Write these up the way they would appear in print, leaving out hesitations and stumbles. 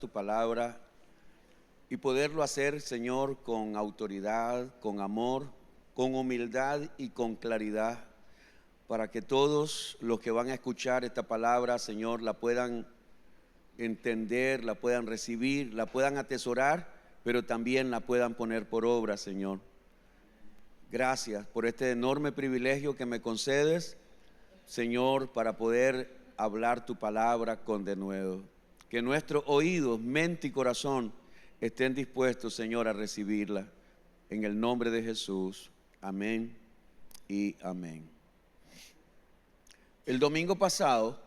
tu palabra y poderlo hacer, Señor, con autoridad, con amor, con humildad y con claridad, para que todos los que van a escuchar esta palabra, Señor, la puedan entender, la puedan recibir, la puedan atesorar, pero también la puedan poner por obra, Señor. Gracias por este enorme privilegio que me concedes, Señor, para poder hablar tu palabra con denuedo. Que nuestros oídos, mente y corazón estén dispuestos, Señor, a recibirla. En el nombre de Jesús. Amén y amén. El domingo pasado,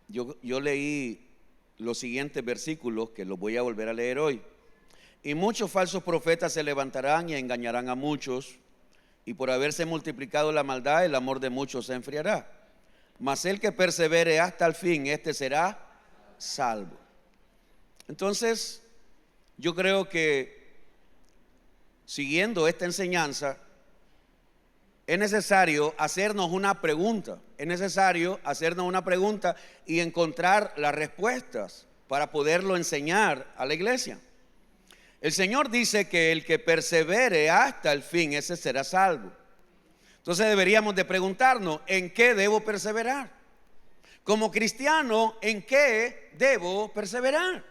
yo leí los siguientes versículos que los voy a volver a leer hoy. Y muchos falsos profetas se levantarán y engañarán a muchos, y por haberse multiplicado la maldad, el amor de muchos se enfriará. Mas el que persevere hasta el fin, este será salvo. Entonces, yo creo que siguiendo esta enseñanza, es necesario hacernos una pregunta. Es necesario hacernos una pregunta y encontrar las respuestas para poderlo enseñar a la iglesia. El Señor dice que el que persevere hasta el fin, ese será salvo. Entonces deberíamos de preguntarnos, ¿en qué debo perseverar? Como cristiano, ¿en qué debo perseverar?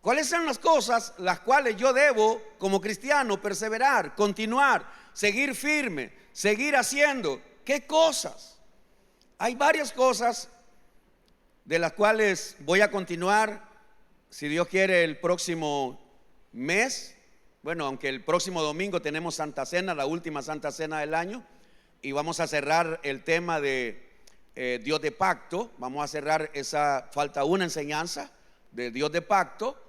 ¿Cuáles son las cosas las cuales yo debo como cristiano perseverar, continuar, seguir firme, seguir haciendo? ¿Qué cosas? Hay varias cosas de las cuales voy a continuar, si Dios quiere, el próximo mes. Bueno, aunque el próximo domingo tenemos Santa Cena, la última Santa Cena del año, y vamos a cerrar el tema de Dios de pacto. Vamos a cerrar esa, falta una enseñanza de Dios de pacto,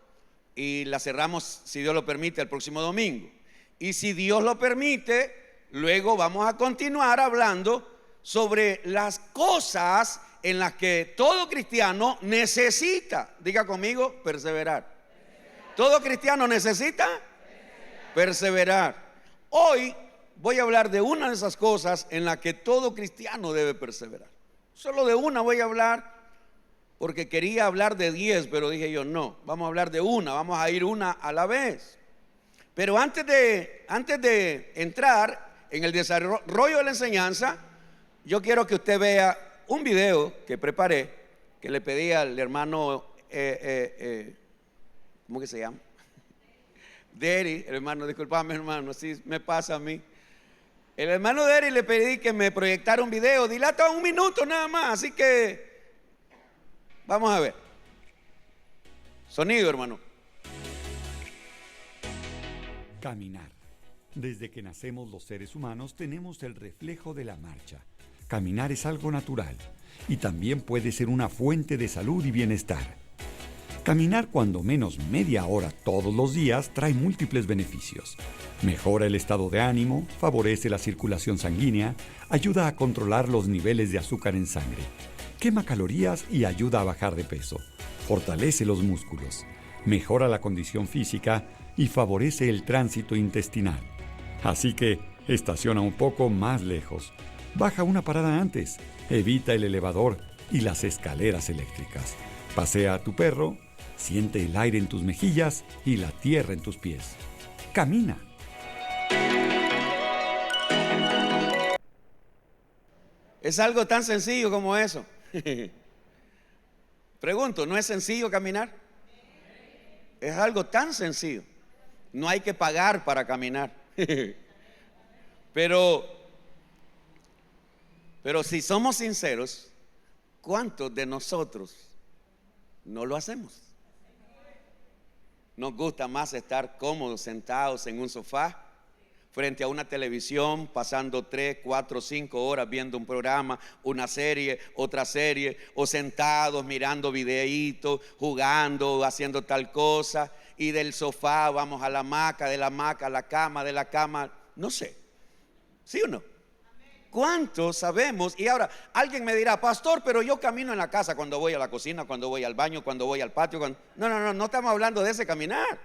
y la cerramos, si Dios lo permite, el próximo domingo. Y si Dios lo permite, luego vamos a continuar hablando sobre las cosas en las que todo cristiano necesita, diga conmigo, perseverar. Todo cristiano necesita perseverar. Hoy voy a hablar de una de esas cosas en la que todo cristiano debe perseverar. Solo de una voy a hablar, porque quería hablar de 10, pero dije yo, no, vamos a hablar de una, vamos a ir una a la vez. Pero antes de entrar en el desarrollo de la enseñanza, yo quiero que usted vea un video que preparé, que le pedí al hermano, ¿cómo que se llama? Deri, el hermano, disculpame hermano, así me pasa a mí. El hermano Deri le pedí que me proyectara un video, dilata 1 minuto nada más, así que vamos a ver. Sonido, hermano. Caminar. Desde que nacemos los seres humanos tenemos el reflejo de la marcha. Caminar es algo natural y también puede ser una fuente de salud y bienestar. Caminar cuando menos media hora todos los días trae múltiples beneficios. Mejora el estado de ánimo, favorece la circulación sanguínea, ayuda a controlar los niveles de azúcar en sangre, quema calorías y ayuda a bajar de peso, fortalece los músculos, mejora la condición física y favorece el tránsito intestinal. Así que estaciona un poco más lejos, baja una parada antes, evita el elevador y las escaleras eléctricas, pasea a tu perro, siente el aire en tus mejillas y la tierra en tus pies. Camina. Es algo tan sencillo como eso. Pregunto, ¿no es sencillo caminar? Es algo tan sencillo. No hay que pagar para caminar. Pero si somos sinceros, ¿cuántos de nosotros no lo hacemos? Nos gusta más estar cómodos sentados en un sofá, frente a una televisión, pasando 3, 4, 5 horas viendo un programa, una serie, otra serie, o sentados mirando videitos, jugando, haciendo tal cosa, y del sofá vamos a la hamaca, de la hamaca a la cama, de la cama, no sé, ¿sí o no? ¿Cuántos sabemos? Y ahora alguien me dirá, pastor, pero yo camino en la casa cuando voy a la cocina, cuando voy al baño, cuando voy al patio. No estamos hablando de ese caminar.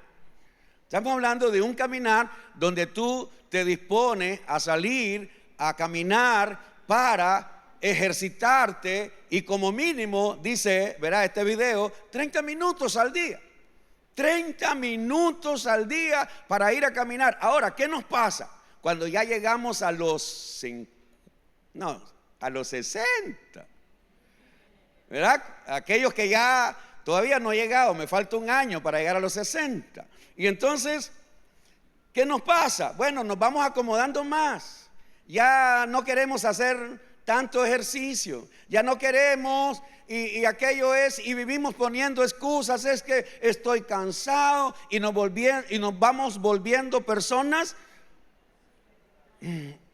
Estamos hablando de un caminar donde tú te dispones a salir a caminar para ejercitarte y como mínimo, dice, verá este video, 30 minutos al día. 30 minutos al día para ir a caminar. Ahora, ¿qué nos pasa? Cuando ya llegamos a los 60, ¿verdad? Aquellos que ya todavía no he llegado, me falta un año para llegar a los 60. Y entonces, ¿qué nos pasa? Bueno, nos vamos acomodando más. Ya no queremos hacer tanto ejercicio, ya no queremos, y aquello es, y vivimos poniendo excusas, es que estoy cansado, y nos vamos volviendo personas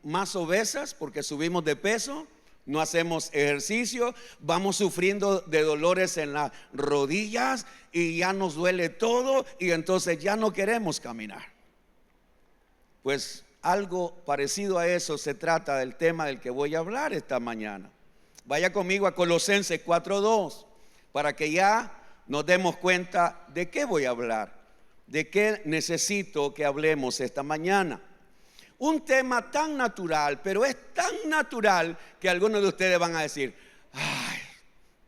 más obesas porque subimos de peso, no hacemos ejercicio, vamos sufriendo de dolores en las rodillas y ya nos duele todo y entonces ya no queremos caminar. Pues algo parecido a eso se trata del tema del que voy a hablar esta mañana. Vaya conmigo a Colosenses 4:2 para que ya nos demos cuenta de qué voy a hablar, de qué necesito que hablemos esta mañana. Un tema tan natural, pero es tan natural que algunos de ustedes van a decir, ay,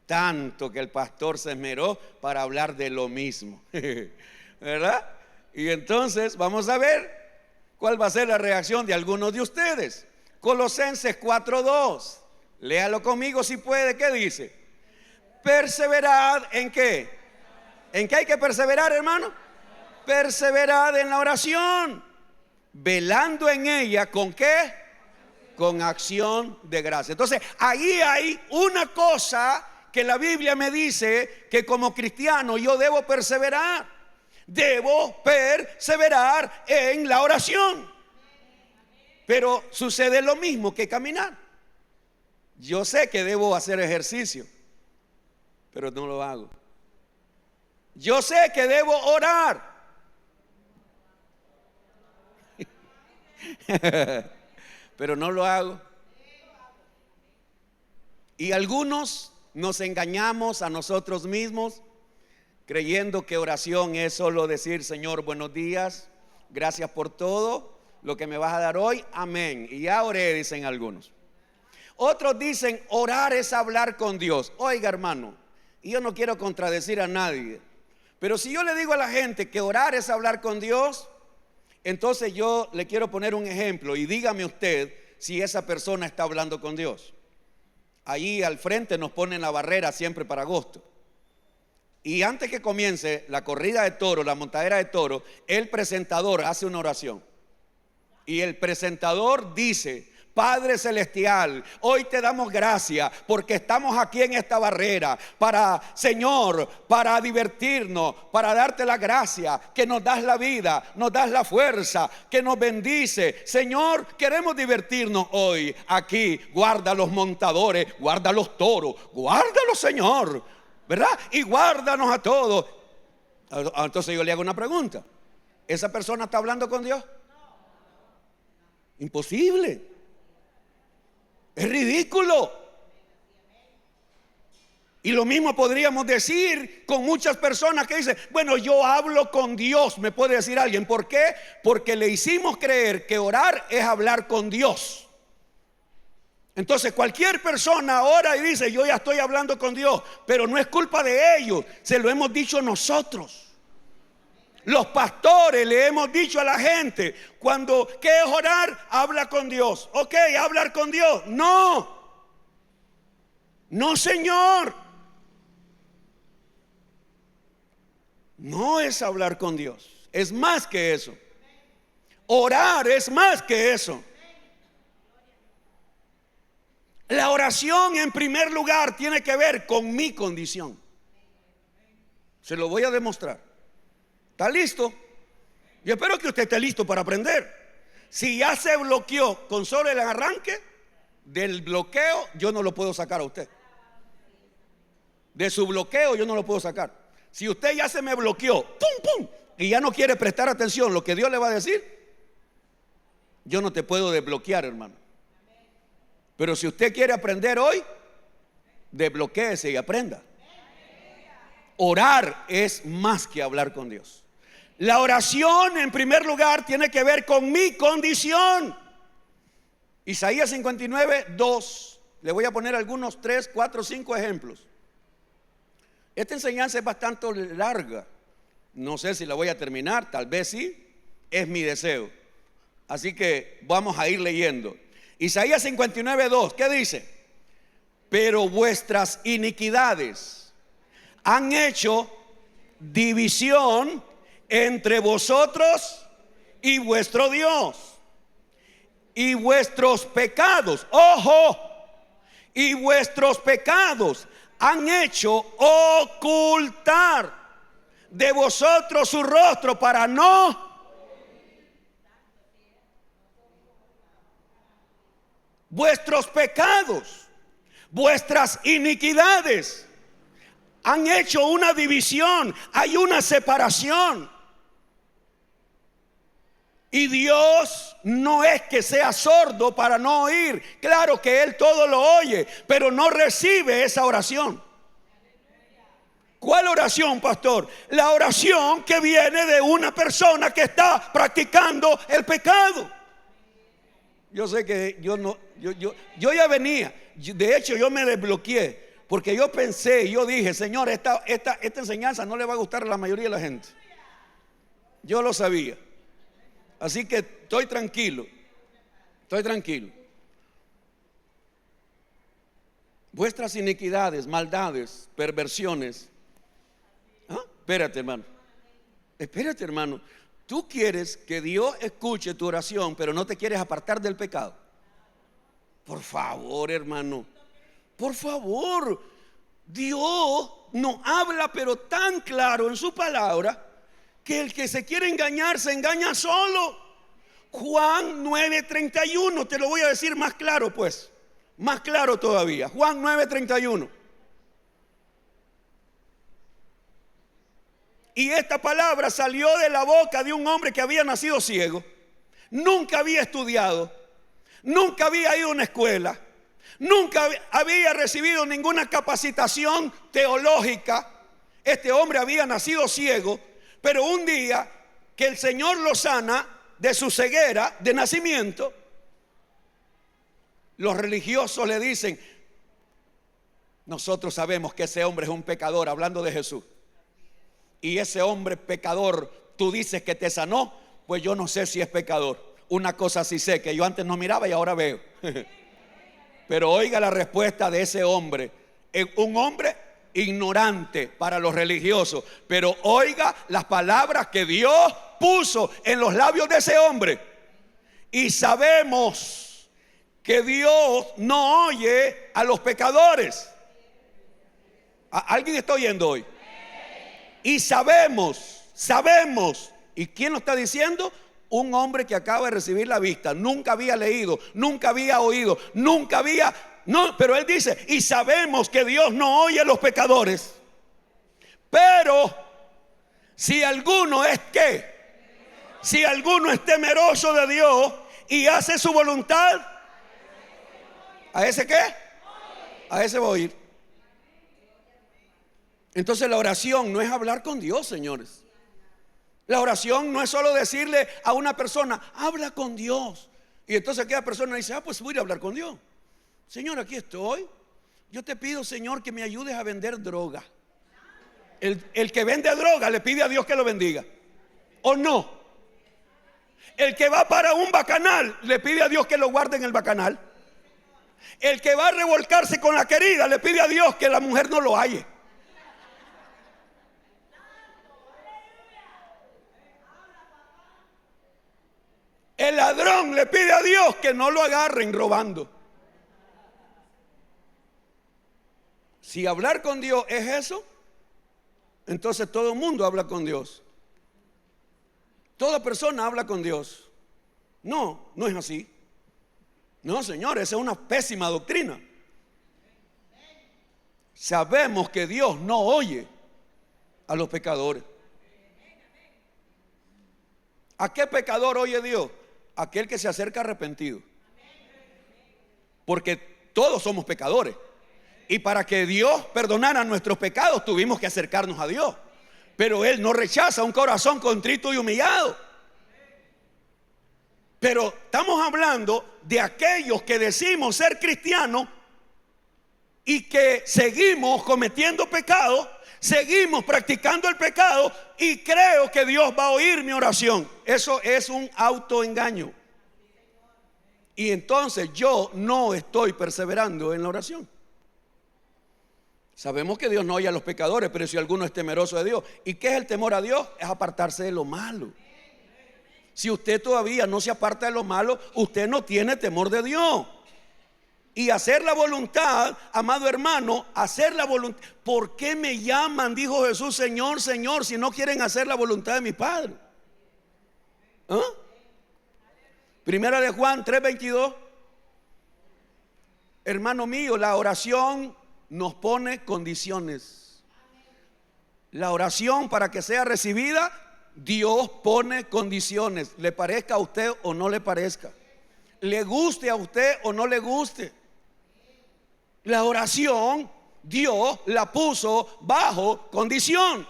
tanto que el pastor se esmeró para hablar de lo mismo, ¿verdad? Y entonces vamos a ver cuál va a ser la reacción de algunos de ustedes. Colosenses 4:2, léalo conmigo si puede. ¿Qué dice? Perseverad ¿en qué? ¿En qué hay que perseverar, hermano? Perseverad en la oración, velando en ella, ¿con qué? Con acción de gracia. Entonces, ahí hay una cosa que la Biblia me dice que como cristiano yo debo perseverar. Debo perseverar en la oración. Pero sucede lo mismo que caminar. Yo sé que debo hacer ejercicio, pero no lo hago. Yo sé que debo orar, pero no lo hago. Y algunos nos engañamos a nosotros mismos creyendo que oración es solo decir, Señor, buenos días, gracias por todo lo que me vas a dar hoy, amén. Y ya oré, dicen algunos. Otros dicen, orar es hablar con Dios. Oiga, hermano, y yo no quiero contradecir a nadie, pero si yo le digo a la gente que orar es hablar con Dios, entonces yo le quiero poner un ejemplo y dígame usted si esa persona está hablando con Dios. Ahí al frente nos ponen la barrera siempre para agosto. Y antes que comience la corrida de toro, la montadera de toro, el presentador hace una oración. Y el presentador dice, Padre Celestial, hoy te damos gracias porque estamos aquí en esta barrera para, Señor, para divertirnos, para darte la gracia, que nos das la vida, nos das la fuerza, que nos bendice. Señor, queremos divertirnos hoy aquí. Guarda los montadores, guarda los toros, guárdalos, Señor, ¿verdad? Y guárdanos a todos. Entonces yo le hago una pregunta. ¿Esa persona está hablando con Dios? Imposible. Es ridículo. Y lo mismo podríamos decir con muchas personas que dicen, bueno, yo hablo con Dios, me puede decir alguien. ¿Por qué? Porque le hicimos creer que orar es hablar con Dios. Entonces cualquier persona ora y dice, yo ya estoy hablando con Dios, pero no es culpa de ellos, se lo hemos dicho nosotros. Los pastores le hemos dicho a la gente, cuando ¿qué es orar? Habla con Dios. Ok, hablar con Dios. No, no, señor. No es hablar con Dios, es más que eso. Orar es más que eso. La oración en primer lugar tiene que ver con mi condición. Se lo voy a demostrar. ¿Está listo? Yo espero que usted esté listo para aprender. Si ya se bloqueó con solo el arranque del bloqueo, yo no lo puedo sacar a usted. De su bloqueo yo no lo puedo sacar. Si usted ya se me bloqueó, pum, pum, y ya no quiere prestar atención a lo que Dios le va a decir, yo no te puedo desbloquear, hermano. Pero si usted quiere aprender hoy, desbloquéese y aprenda. Orar es más que hablar con Dios. La oración en primer lugar tiene que ver con mi condición. Isaías 59:2 Le voy a poner algunos 3, 4, 5 ejemplos. Esta enseñanza es bastante larga. No sé si la voy a terminar, tal vez sí, es mi deseo. Así que vamos a ir leyendo. Isaías 59:2, ¿qué dice? Pero vuestras iniquidades han hecho división entre vosotros y vuestro Dios. Y vuestros pecados, ojo, y vuestros pecados han hecho ocultar de vosotros su rostro para no. Vuestros pecados, vuestras iniquidades han hecho una división, hay una separación. Y Dios no es que sea sordo para no oír. Claro que Él todo lo oye, pero no recibe esa oración. ¿Cuál oración, pastor? La oración que viene de una persona que está practicando el pecado. Yo sé que yo ya venía. De hecho, yo me desbloqueé porque yo pensé, yo dije, Señor, esta enseñanza no le va a gustar a la mayoría de la gente. Yo lo sabía. Así que estoy tranquilo. Vuestras iniquidades, maldades, perversiones. Espérate, hermano. Tú quieres que Dios escuche tu oración, pero no te quieres apartar del pecado. Por favor, hermano. Por favor. Dios nos habla, pero tan claro en su palabra, que el que se quiere engañar, se engaña solo. Juan 9:31, te lo voy a decir más claro pues. Más claro todavía. Juan 9:31. Y esta palabra salió de la boca de un hombre que había nacido ciego. Nunca había estudiado. Nunca había ido a una escuela. Nunca había recibido ninguna capacitación teológica. Este hombre había nacido ciego. Pero un día que el Señor lo sana de su ceguera de nacimiento, los religiosos le dicen: nosotros sabemos que ese hombre es un pecador, hablando de Jesús. Y ese hombre pecador, tú dices que te sanó, pues yo no sé si es pecador. Una cosa sí sé, que yo antes no miraba y ahora veo. Pero oiga la respuesta de ese hombre. Un hombre ignorante para los religiosos, pero oiga las palabras que Dios puso en los labios de ese hombre. Y sabemos que Dios no oye a los pecadores. ¿Alguien está oyendo hoy? Y sabemos. ¿Y quién lo está diciendo? Un hombre que acaba de recibir la vista. Nunca había leído, nunca había oído, pero él dice: y sabemos que Dios no oye a los pecadores. Pero si alguno es si alguno es temeroso de Dios y hace su voluntad, ¿a ese qué? A ese va a oír. Entonces la oración no es hablar con Dios, señores. La oración no es solo decirle a una persona: habla con Dios. Y entonces aquella persona dice: pues voy a hablar con Dios. Señor, aquí estoy. Yo te pido, Señor, que me ayudes a vender droga. El que vende droga le pide a Dios que lo bendiga, ¿o no? El que va para un bacanal le pide a Dios que lo guarde en el bacanal. El que va a revolcarse con la querida le pide a Dios que la mujer no lo halle. El ladrón le pide a Dios que no lo agarren robando. Si hablar con Dios es eso, entonces todo el mundo habla con Dios. Toda persona habla con Dios. No, no es así. No, señor, esa es una pésima doctrina. Sabemos que Dios no oye a los pecadores. ¿A qué pecador oye Dios? Aquel que se acerca arrepentido. Porque todos somos pecadores. Y para que Dios perdonara nuestros pecados tuvimos que acercarnos a Dios. Pero Él no rechaza un corazón contrito y humillado. Pero estamos hablando de aquellos que decimos ser cristianos, y que seguimos cometiendo pecado, seguimos practicando el pecado y creo que Dios va a oír mi oración. Eso es un autoengaño. Y entonces yo no estoy perseverando en la oración. Sabemos que Dios no oye a los pecadores, pero si alguno es temeroso de Dios. ¿Y qué es el temor a Dios? Es apartarse de lo malo. Si usted todavía no se aparta de lo malo, usted no tiene temor de Dios. Y hacer la voluntad, amado hermano, hacer la voluntad. ¿Por qué me llaman, dijo Jesús, Señor, Señor, si no quieren hacer la voluntad de mi Padre? ¿Ah? Primera de Juan 3:22. Hermano mío, la oración nos pone condiciones. La oración, para que sea recibida, Dios pone condiciones. Le parezca a usted o no le parezca, le guste a usted o no le guste. La oración Dios la puso bajo condición.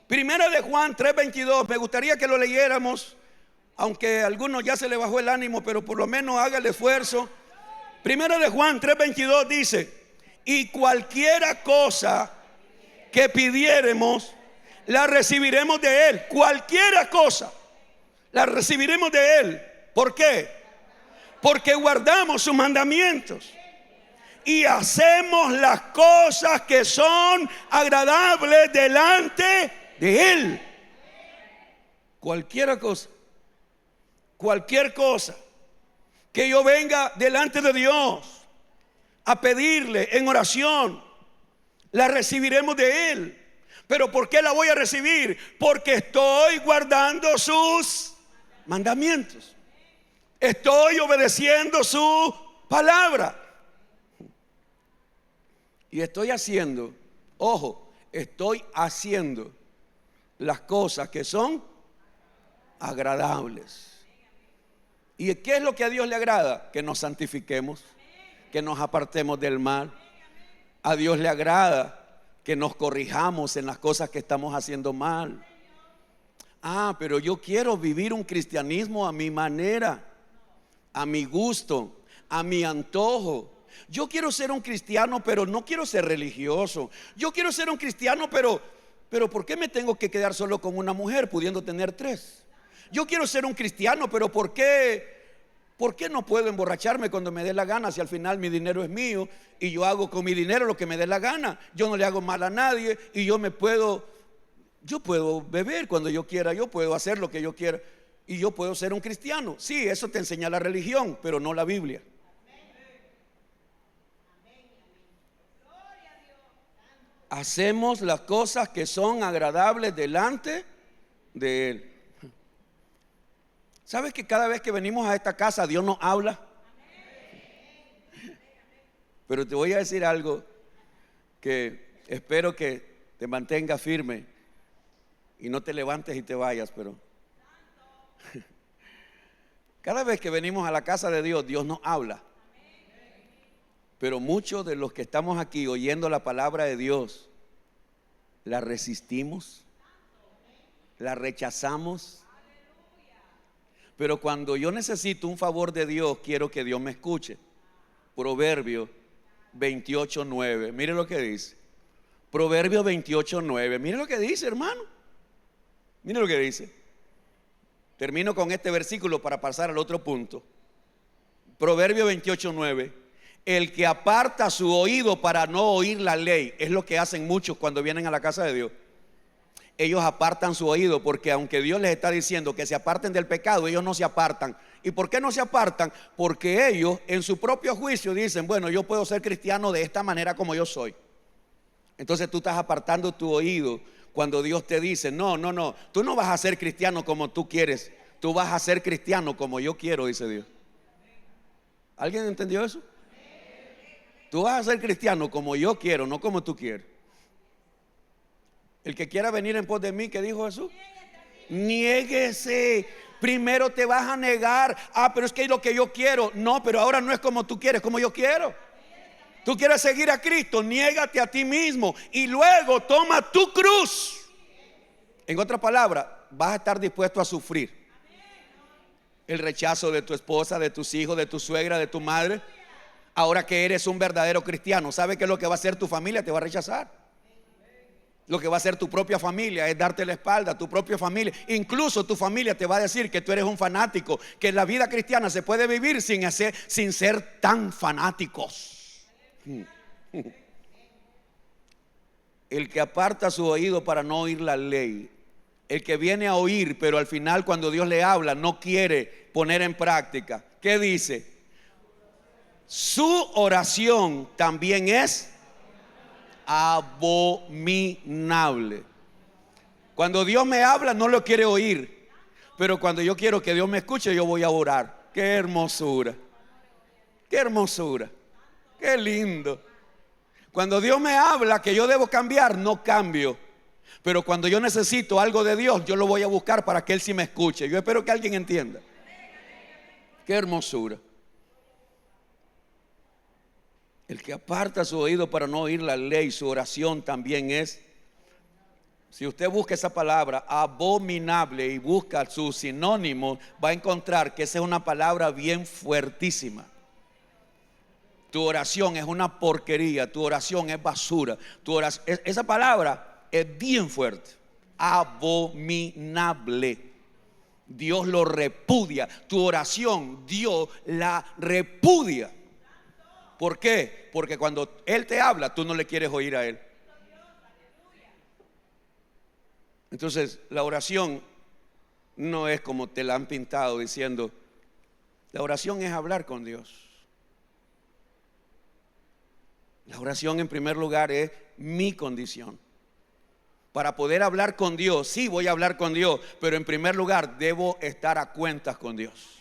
Primera de Juan 3:22. Me gustaría que lo leyéramos, aunque a algunos ya se le bajó el ánimo, pero por lo menos haga el esfuerzo. Primera de Juan 3:22 dice: y cualquiera cosa que pidiéremos, la recibiremos de Él. Cualquiera cosa la recibiremos de Él. ¿Por qué? Porque guardamos sus mandamientos y hacemos las cosas que son agradables delante de Él. Cualquier cosa que yo venga delante de Dios a pedirle en oración, la recibiremos de Él. ¿Pero por qué la voy a recibir? Porque estoy guardando sus mandamientos, estoy obedeciendo su palabra y estoy haciendo, ojo, estoy haciendo las cosas que son agradables. ¿Y qué es lo que a Dios le agrada? Que nos santifiquemos, que nos apartemos del mal. A Dios le agrada que nos corrijamos en las cosas que estamos haciendo mal. Pero yo quiero vivir un cristianismo a mi manera, a mi gusto, a mi antojo. Yo quiero ser un cristiano, pero no quiero ser religioso. Yo quiero ser un cristiano, pero ¿por qué me tengo que quedar solo con una mujer pudiendo tener 3? Yo quiero ser un cristiano, pero ¿por qué no puedo emborracharme cuando me dé la gana si al final mi dinero es mío y yo hago con mi dinero lo que me dé la gana? Yo no le hago mal a nadie y yo puedo beber cuando yo quiera, yo puedo hacer lo que yo quiera y yo puedo ser un cristiano. Sí, eso te enseña la religión, pero no la Biblia. Hacemos las cosas que son agradables delante de Él. ¿Sabes que cada vez que venimos a esta casa Dios nos habla? Pero te voy a decir algo que espero que te mantenga firme y no te levantes y te vayas, pero cada vez que venimos a la casa de Dios, Dios nos habla. Pero muchos de los que estamos aquí oyendo la palabra de Dios, la resistimos, la rechazamos. Pero cuando yo necesito un favor de Dios, quiero que Dios me escuche. Proverbio 28:9. Mire lo que dice. Proverbio 28:9. Mire lo que dice, hermano. Mire lo que dice. Termino con este versículo para pasar al otro punto. Proverbio 28:9. El que aparta su oído para no oír la ley, es lo que hacen muchos cuando vienen a la casa de Dios. Ellos apartan su oído porque aunque Dios les está diciendo que se aparten del pecado, ellos no se apartan. ¿Y por qué no se apartan? Porque ellos en su propio juicio dicen: bueno, yo puedo ser cristiano de esta manera como yo soy. Entonces tú estás apartando tu oído cuando Dios te dice: no, tú no vas a ser cristiano como tú quieres, tú vas a ser cristiano como yo quiero, dice Dios. ¿Alguien entendió eso? Tú vas a ser cristiano como yo quiero, no como tú quieres. El que quiera venir en pos de mí, ¿qué dijo Jesús? Niéguese. Primero te vas a negar. Pero es que es lo que yo quiero. No, pero ahora no es como tú quieres, como yo quiero. Tú quieres seguir a Cristo, niégate a ti mismo y luego toma tu cruz. En otras palabras, vas a estar dispuesto a sufrir el rechazo de tu esposa, de tus hijos, de tu suegra, de tu madre. Ahora que eres un verdadero cristiano, ¿sabe qué es lo que va a hacer tu familia? Te va a rechazar. Lo que va a hacer tu propia familia es darte la espalda, tu propia familia. Incluso tu familia te va a decir que tú eres un fanático, que la vida cristiana se puede vivir sin ser tan fanáticos. El que aparta su oído para no oír la ley, el que viene a oír, pero al final cuando Dios le habla no quiere poner en práctica, ¿qué dice? Su oración también es abominable. Cuando Dios me habla no lo quiere oír, pero cuando yo quiero que Dios me escuche, yo voy a orar. Qué hermosura, qué hermosura, qué lindo. Cuando Dios me habla que yo debo cambiar, no cambio. Pero cuando yo necesito algo de Dios, yo lo voy a buscar para que Él sí me escuche. Yo espero que alguien entienda. Qué hermosura. El que aparta su oído para no oír la ley, su oración también es. Si usted busca esa palabra, abominable, y busca sus sinónimos, va a encontrar que esa es una palabra bien fuertísima. Tu oración es una porquería, tu oración es basura. Esa palabra es bien fuerte. Abominable. Dios lo repudia. Tu oración, Dios la repudia. ¿Por qué? Porque cuando Él te habla, tú no le quieres oír a Él. Entonces, la oración no es como te la han pintado diciendo, la oración es hablar con Dios. La oración en primer lugar es mi condición. Para poder hablar con Dios, sí voy a hablar con Dios, pero en primer lugar debo estar a cuentas con Dios.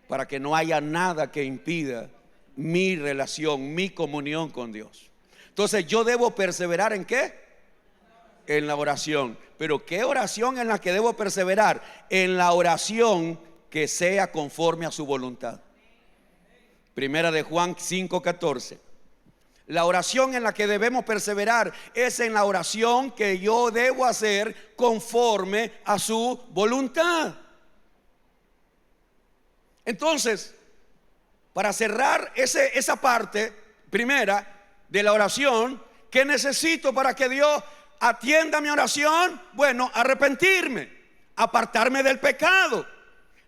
Para que no haya nada que impida mi relación, mi comunión con Dios. Entonces yo debo perseverar ¿en qué? En la oración. Pero ¿qué oración en la que debo perseverar? En la oración que sea conforme a su voluntad. Primera de Juan 5:14. La oración en la que debemos perseverar es en la oración que yo debo hacer conforme a su voluntad. Entonces, para cerrar esa parte primera de la oración, ¿qué necesito para que Dios atienda mi oración? Bueno, arrepentirme, apartarme del pecado,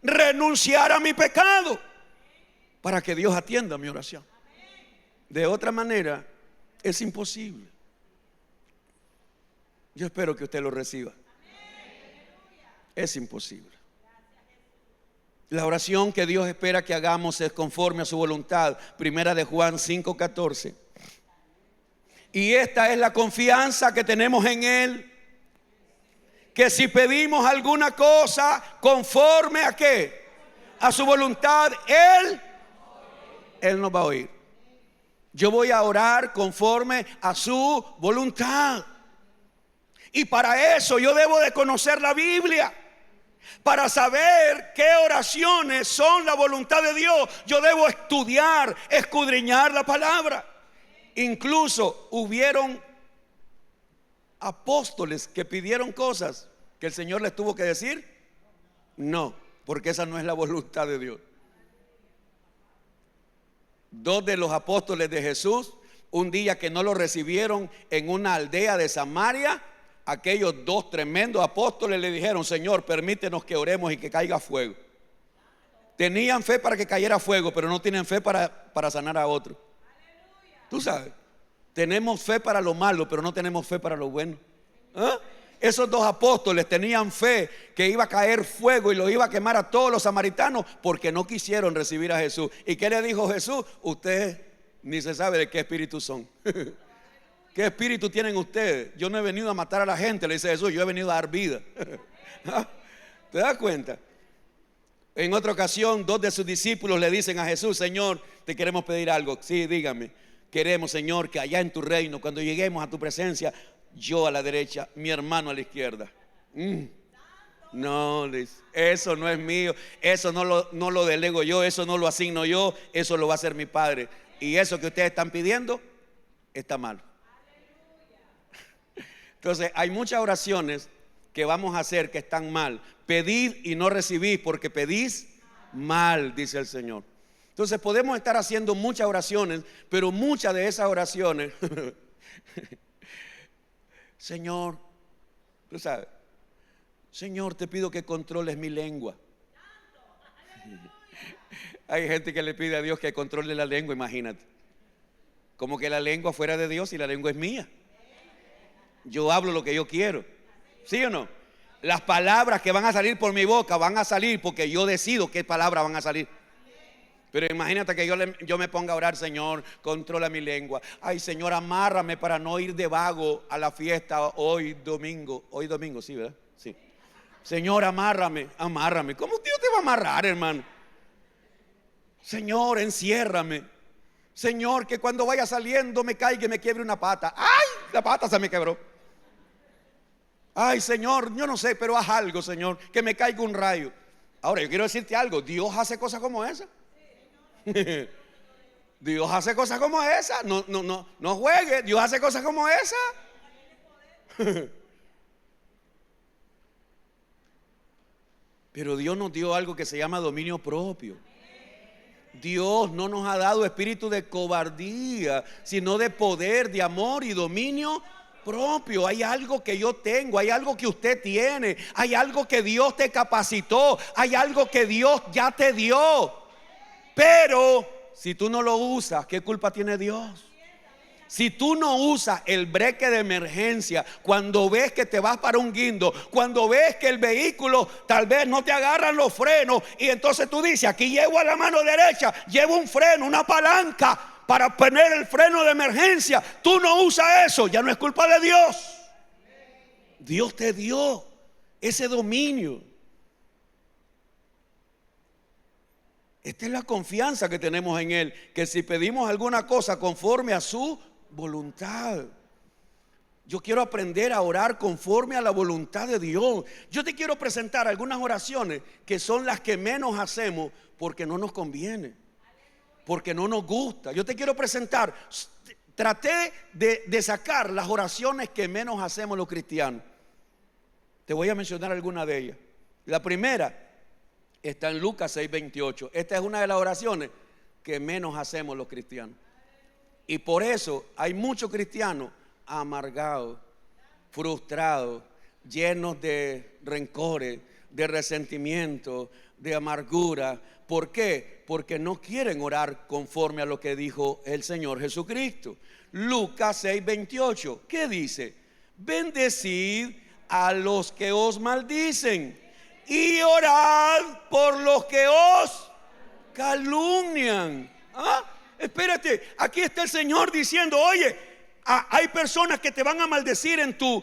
renunciar a mi pecado, para que Dios atienda mi oración. De otra manera, es imposible. Yo espero que usted lo reciba. Es imposible. La oración que Dios espera que hagamos es conforme a su voluntad. Primera de Juan 5:14. Y esta es la confianza que tenemos en Él, que si pedimos alguna cosa conforme a ¿qué? A su voluntad, Él nos va a oír. Yo voy a orar conforme a su voluntad. Y para eso yo debo de conocer la Biblia. Para saber qué oraciones son la voluntad de Dios, yo debo estudiar, escudriñar la palabra. Incluso hubieron apóstoles que pidieron cosas que el Señor les tuvo que decir no, porque esa no es la voluntad de Dios. Dos de los apóstoles de Jesús, un día que no lo recibieron en una aldea de Samaria, aquellos dos tremendos apóstoles le dijeron: Señor, permítenos que oremos y que caiga fuego. Tenían fe para que cayera fuego, pero no tienen fe para sanar a otro. Tú sabes, tenemos fe para lo malo, pero no tenemos fe para lo bueno. ¿Ah? Esos dos apóstoles tenían fe que iba a caer fuego y lo iba a quemar a todos los samaritanos, porque no quisieron recibir a Jesús. ¿Y qué le dijo Jesús? Ustedes ni se sabe de qué espíritu son. ¿Qué espíritu tienen ustedes? Yo no he venido a matar a la gente, le dice Jesús, yo he venido a dar vida. ¿Te das cuenta? En otra ocasión, dos de sus discípulos le dicen a Jesús: Señor, te queremos pedir algo. Sí, dígame. Queremos, Señor, que allá en tu reino, cuando lleguemos a tu presencia, yo a la derecha, mi hermano a la izquierda. No, eso no es mío, eso no lo delego yo, eso no lo asigno yo, eso lo va a hacer mi Padre. Y eso que ustedes están pidiendo está mal. Entonces hay muchas oraciones que vamos a hacer que están mal. Pedid y no recibís, porque pedís mal, dice el Señor. Entonces podemos estar haciendo muchas oraciones, pero muchas de esas oraciones, Señor, tú sabes, Señor, te pido que controles mi lengua. Hay gente que le pide a Dios que controle la lengua, imagínate. Como que la lengua fuera de Dios y la lengua es mía. Yo hablo lo que yo quiero. ¿Sí o no? Las palabras que van a salir por mi boca van a salir porque yo decido qué palabras van a salir. Pero imagínate que yo me ponga a orar, Señor, controla mi lengua. Ay, Señor, amárrame para no ir de vago a la fiesta hoy domingo. Hoy domingo, sí, ¿verdad? Sí. Señor, amárrame. ¿Cómo Dios te va a amarrar, hermano? Señor, enciérrame. Señor, que cuando vaya saliendo me caiga y me quiebre una pata. ¡Ay! La pata se me quebró. Ay, Señor, yo no sé, pero haz algo, Señor, que me caiga un rayo. Ahora, yo quiero decirte algo. Dios hace cosas como esa. Dios hace cosas como esa. No juegue. Dios hace cosas como esa. Pero Dios nos dio algo que se llama dominio propio. Dios no nos ha dado espíritu de cobardía, sino de poder, de amor y dominio propio. Hay algo que yo tengo, hay algo que usted tiene, hay algo que Dios te capacitó, hay algo que Dios ya te dio. Pero si tú no lo usas, ¿qué culpa tiene Dios? Si tú no usas el breque de emergencia, cuando ves que te vas para un guindo, cuando ves que el vehículo tal vez no te agarran los frenos, y entonces tú dices, aquí llevo a la mano derecha, llevo un freno, una palanca para poner el freno de emergencia. Tú no usas eso, ya no es culpa de Dios. Dios te dio ese dominio. Esta es la confianza que tenemos en Él, que si pedimos alguna cosa conforme a su voluntad. Yo quiero aprender a orar conforme a la voluntad de Dios. Yo te quiero presentar algunas oraciones que son las que menos hacemos porque no nos conviene, porque no nos gusta. Yo te quiero presentar, traté de sacar las oraciones que menos hacemos los cristianos. Te voy a mencionar algunas de ellas. La primera está en Lucas 6:28. Esta es una de las oraciones que menos hacemos los cristianos. Y por eso hay muchos cristianos amargados, frustrados, llenos de rencores, de resentimiento, de amargura. ¿Por qué? Porque no quieren orar conforme a lo que dijo el Señor Jesucristo. Lucas 6:28, ¿qué dice? Bendecid a los que os maldicen y orad por los que os calumnian. Espérate, aquí está el Señor diciendo, oye, hay personas que te van a maldecir en tu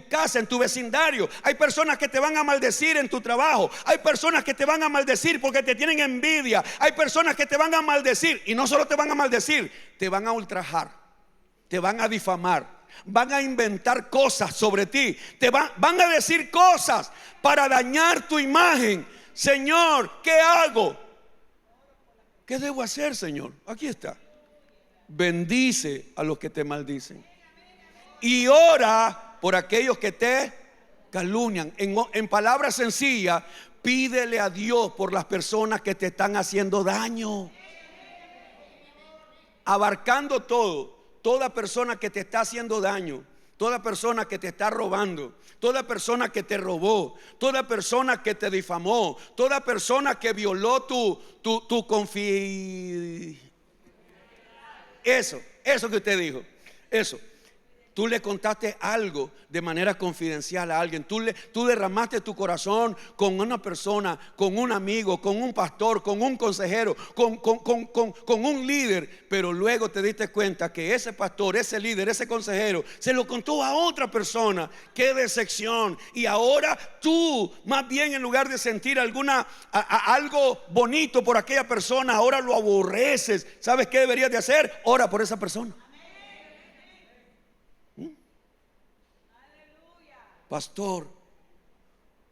casa, en tu vecindario. Hay personas que te van a maldecir en tu trabajo. Hay personas que te van a maldecir porque te tienen envidia. Hay personas que te van a maldecir, y no solo te van a maldecir, te van a ultrajar, te van a difamar, van a inventar cosas sobre ti, van a decir cosas para dañar tu imagen. Señor, ¿qué hago? ¿Qué debo hacer, Señor? Aquí está. Bendice a los que te maldicen y ora por aquellos que te calumnian. En palabras sencillas, pídele a Dios por las personas que te están haciendo daño, abarcando todo. Toda persona que te está haciendo daño, toda persona que te está robando, toda persona que te robó, toda persona que te difamó, toda persona que violó tu confianza. Eso que usted dijo, eso. Tú le contaste algo de manera confidencial a alguien. Tú derramaste tu corazón con una persona, con un amigo, con un pastor, con un consejero, con un líder. Pero luego te diste cuenta que ese pastor, ese líder, ese consejero se lo contó a otra persona. ¡Qué decepción! Y ahora tú, más bien, en lugar de sentir algo bonito por aquella persona, ahora lo aborreces. ¿Sabes qué deberías de hacer? Ora por esa persona. Pastor,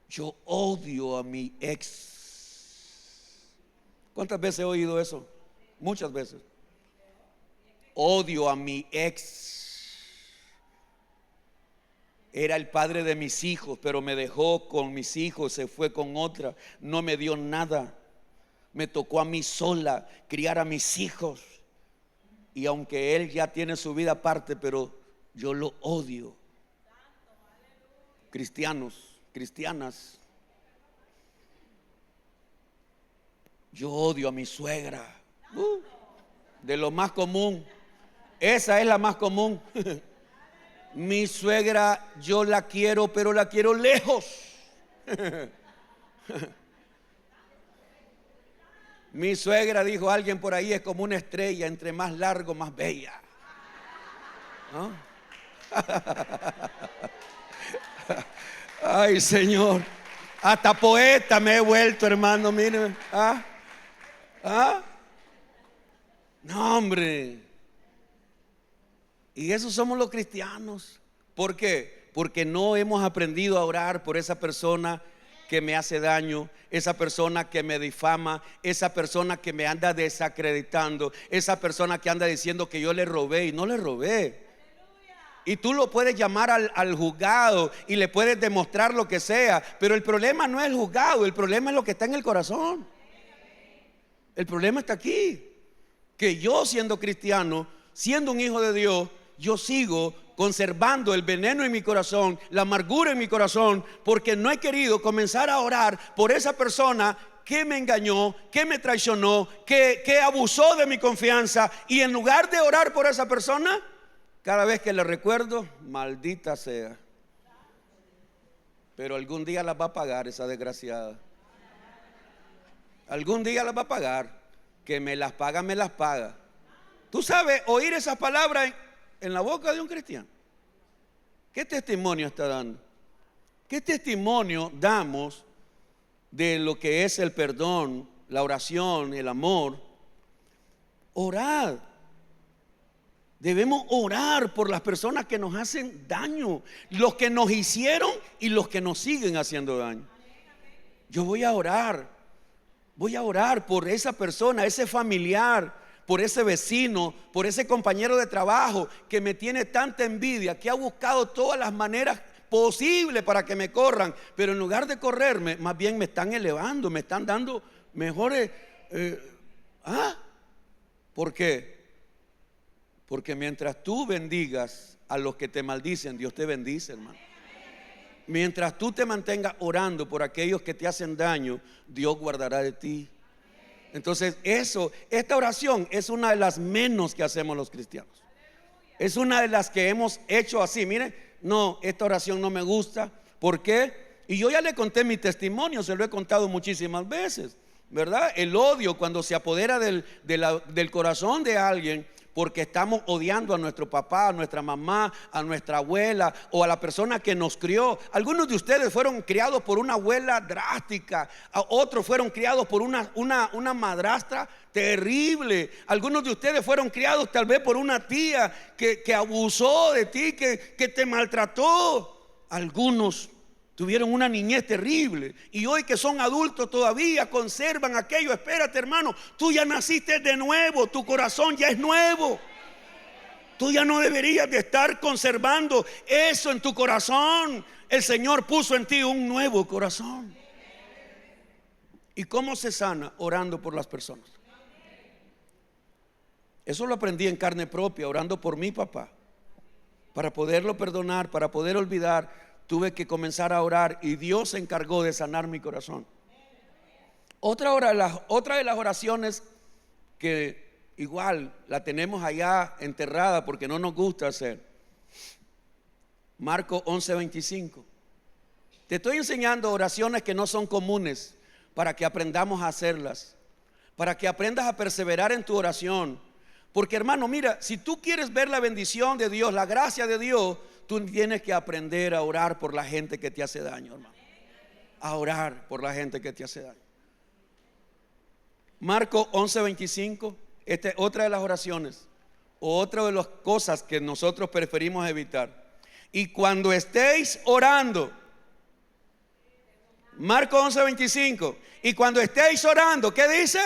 yo odio a mi ex. ¿Cuántas veces he oído eso? Muchas veces. Odio a mi ex. Era el padre de mis hijos, pero me dejó con mis hijos, se fue con otra, no me dio nada. Me tocó a mí sola criar a mis hijos. Y aunque él ya tiene su vida aparte, pero yo lo odio. Cristianos, cristianas, yo odio a mi suegra. De lo más común. Esa es la más común. Mi suegra, yo la quiero, pero la quiero lejos. Mi suegra, dijo alguien por ahí, es como una estrella, entre más largo, más bella. ¿No? Ay, Señor, hasta poeta me he vuelto, hermano, miren. No, hombre. Y esos somos los cristianos. ¿Por qué? Porque no hemos aprendido a orar por esa persona que me hace daño, esa persona que me difama, esa persona que me anda desacreditando, esa persona que anda diciendo que yo le robé y no le robé. Y tú lo puedes llamar al juzgado y le puedes demostrar lo que sea, pero el problema no es el juzgado, el problema es lo que está en el corazón. El problema está aquí, que yo, siendo cristiano, siendo un hijo de Dios, yo sigo conservando el veneno en mi corazón, la amargura en mi corazón, porque no he querido comenzar a orar por esa persona que me engañó, que me traicionó, que abusó de mi confianza. Y en lugar de orar por esa persona, cada vez que le recuerdo, maldita sea. Pero algún día las va a pagar esa desgraciada. Algún día las va a pagar. Que me las paga, me las paga. Tú sabes, oír esas palabras en la boca de un cristiano, ¿qué testimonio está dando? ¿Qué testimonio damos de lo que es el perdón, la oración, el amor? Orad. Debemos orar por las personas que nos hacen daño, los que nos hicieron y los que nos siguen haciendo daño. Yo voy a orar por esa persona, ese familiar, por ese vecino, por ese compañero de trabajo que me tiene tanta envidia, que ha buscado todas las maneras posibles para que me corran, pero en lugar de correrme, más bien me están elevando, me están dando mejores. ¿Por qué? Porque mientras tú bendigas a los que te maldicen, Dios te bendice, hermano. Mientras tú te mantengas orando por aquellos que te hacen daño, Dios guardará de ti. Entonces esta oración es una de las menos que hacemos los cristianos. Es una de las que hemos hecho así. Miren, no, esta oración no me gusta. ¿Por qué? Y yo ya le conté mi testimonio, se lo he contado muchísimas veces, ¿verdad? El odio cuando se apodera del corazón de alguien, porque estamos odiando a nuestro papá, a nuestra mamá, a nuestra abuela o a la persona que nos crió. Algunos de ustedes fueron criados por una abuela drástica, otros fueron criados por una madrastra terrible. Algunos de ustedes fueron criados tal vez por una tía que abusó de ti, que te maltrató. Algunos tuvieron una niñez terrible y hoy que son adultos todavía conservan aquello. Espérate, hermano, tú ya naciste de nuevo, tu corazón ya es nuevo. Tú ya no deberías de estar conservando eso en tu corazón. El Señor puso en ti un nuevo corazón. ¿Y cómo se sana? Orando por las personas. Eso lo aprendí en carne propia, orando por mi papá. Para poderlo perdonar, para poder olvidar, tuve que comenzar a orar y Dios se encargó de sanar mi corazón. Otra de las oraciones que igual la tenemos allá enterrada porque no nos gusta hacer. Marcos 11:25. Te estoy enseñando oraciones que no son comunes para que aprendamos a hacerlas, para que aprendas a perseverar en tu oración. Porque, hermano, mira, si tú quieres ver la bendición de Dios, la gracia de Dios, tú tienes que aprender a orar por la gente que te hace daño, hermano. A orar por la gente que te hace daño. Marcos 11:25. Esta es otra de las oraciones, o otra de las cosas que nosotros preferimos evitar. Y cuando estéis orando, Marcos 11:25. Y cuando estéis orando, ¿qué dice?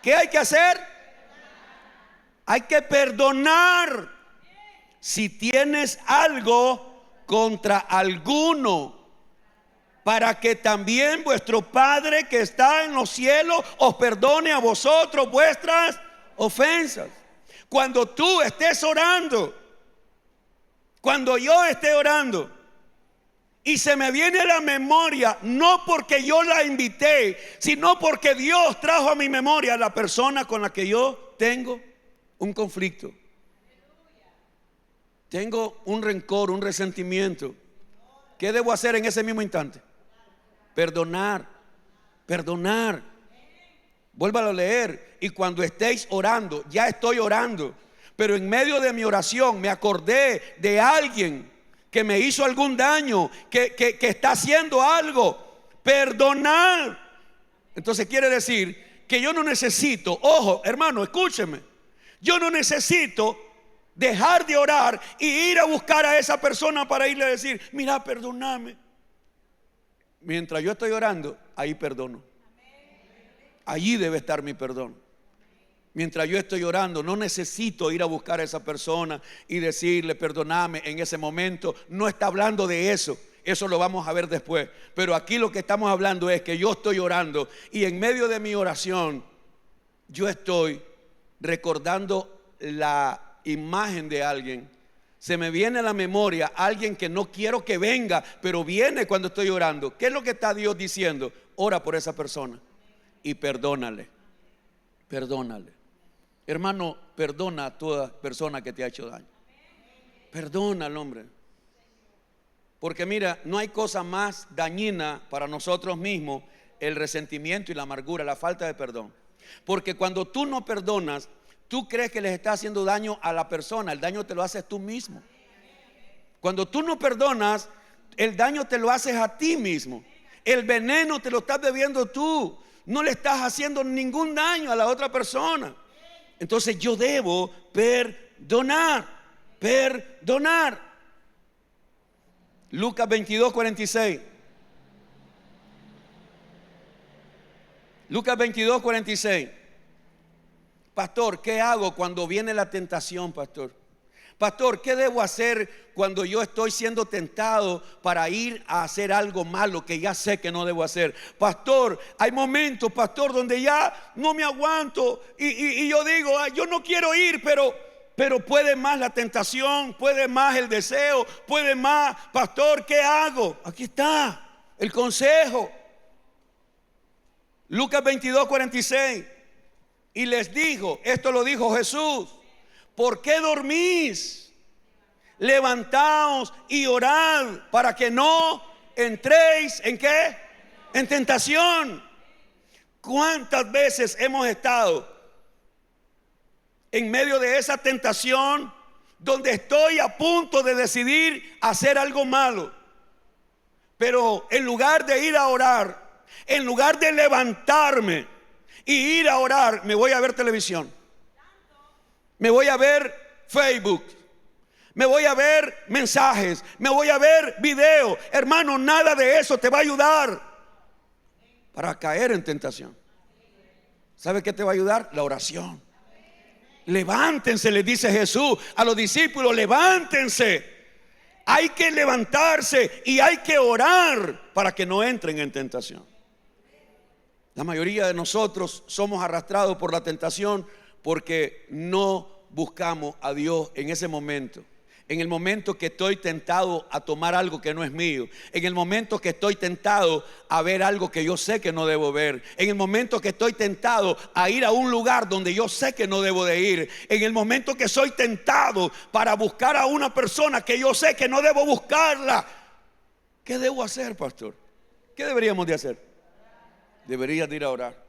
¿Qué hay que hacer? Hay que perdonar si tienes algo contra alguno, para que también vuestro Padre que está en los cielos os perdone a vosotros vuestras ofensas. Cuando tú estés orando, cuando yo esté orando y se me viene a la memoria, no porque yo la invité, sino porque Dios trajo a mi memoria a la persona con la que yo tengo un conflicto, tengo un rencor, un resentimiento, ¿qué debo hacer en ese mismo instante? Perdonar, perdonar. Vuélvalo a leer. Y cuando estéis orando, ya estoy orando, pero en medio de mi oración me acordé de alguien que me hizo algún daño, que está haciendo algo. Perdonar. Entonces quiere decir que yo no necesito, ojo hermano, escúcheme, yo no necesito dejar de orar y ir a buscar a esa persona para irle a decir, mira, perdóname. Mientras yo estoy orando, ahí perdono. Allí debe estar mi perdón. Mientras yo estoy orando, no necesito ir a buscar a esa persona y decirle, perdóname en ese momento. No está hablando de eso. Eso lo vamos a ver después. Pero aquí lo que estamos hablando es que yo estoy orando y en medio de mi oración, yo estoy recordando la imagen de alguien. Se me viene a la memoria alguien que no quiero que venga, pero viene cuando estoy orando. ¿Qué es lo que está Dios diciendo? Ora por esa persona y perdónale. Perdónale. Hermano, perdona a toda persona que te ha hecho daño. Perdona al hombre. Porque mira, no hay cosa más dañina para nosotros mismos el resentimiento y la amargura, la falta de perdón. Porque cuando tú no perdonas, tú crees que les estás haciendo daño a la persona. El daño te lo haces tú mismo. Cuando tú no perdonas, el daño te lo haces a ti mismo. El veneno te lo estás bebiendo tú. No le estás haciendo ningún daño a la otra persona. Entonces yo debo perdonar. Perdonar. Lucas 22:46. Lucas 22:46. Pastor, ¿qué hago cuando viene la tentación, pastor? Pastor, ¿qué debo hacer cuando yo estoy siendo tentado para ir a hacer algo malo que ya sé que no debo hacer? Pastor, hay momentos, pastor, donde ya no me aguanto y yo digo, yo no quiero ir, pero puede más la tentación, puede más el deseo, puede más. Pastor, ¿qué hago? Aquí está el consejo. Lucas 22:46. Y les dijo, esto lo dijo Jesús, ¿por qué dormís? Levantaos y orad para que no entréis ¿en qué? En tentación. ¿Cuántas veces hemos estado en medio de esa tentación donde estoy a punto de decidir hacer algo malo? Pero en lugar de ir a orar, en lugar de levantarme y ir a orar, me voy a ver televisión, me voy a ver Facebook, me voy a ver mensajes, me voy a ver videos. Hermano, nada de eso te va a ayudar para caer en tentación. ¿Sabe qué te va a ayudar? La oración. Levántense, les dice Jesús a los discípulos, levántense. Hay que levantarse y hay que orar para que no entren en tentación. La mayoría de nosotros somos arrastrados por la tentación porque no buscamos a Dios en ese momento. En el momento que estoy tentado a tomar algo que no es mío, en el momento que estoy tentado a ver algo que yo sé que no debo ver, en el momento que estoy tentado a ir a un lugar donde yo sé que no debo de ir, en el momento que soy tentado para buscar a una persona que yo sé que no debo buscarla. ¿Qué debo hacer, pastor? ¿Qué deberíamos de hacer? Deberías de ir a orar.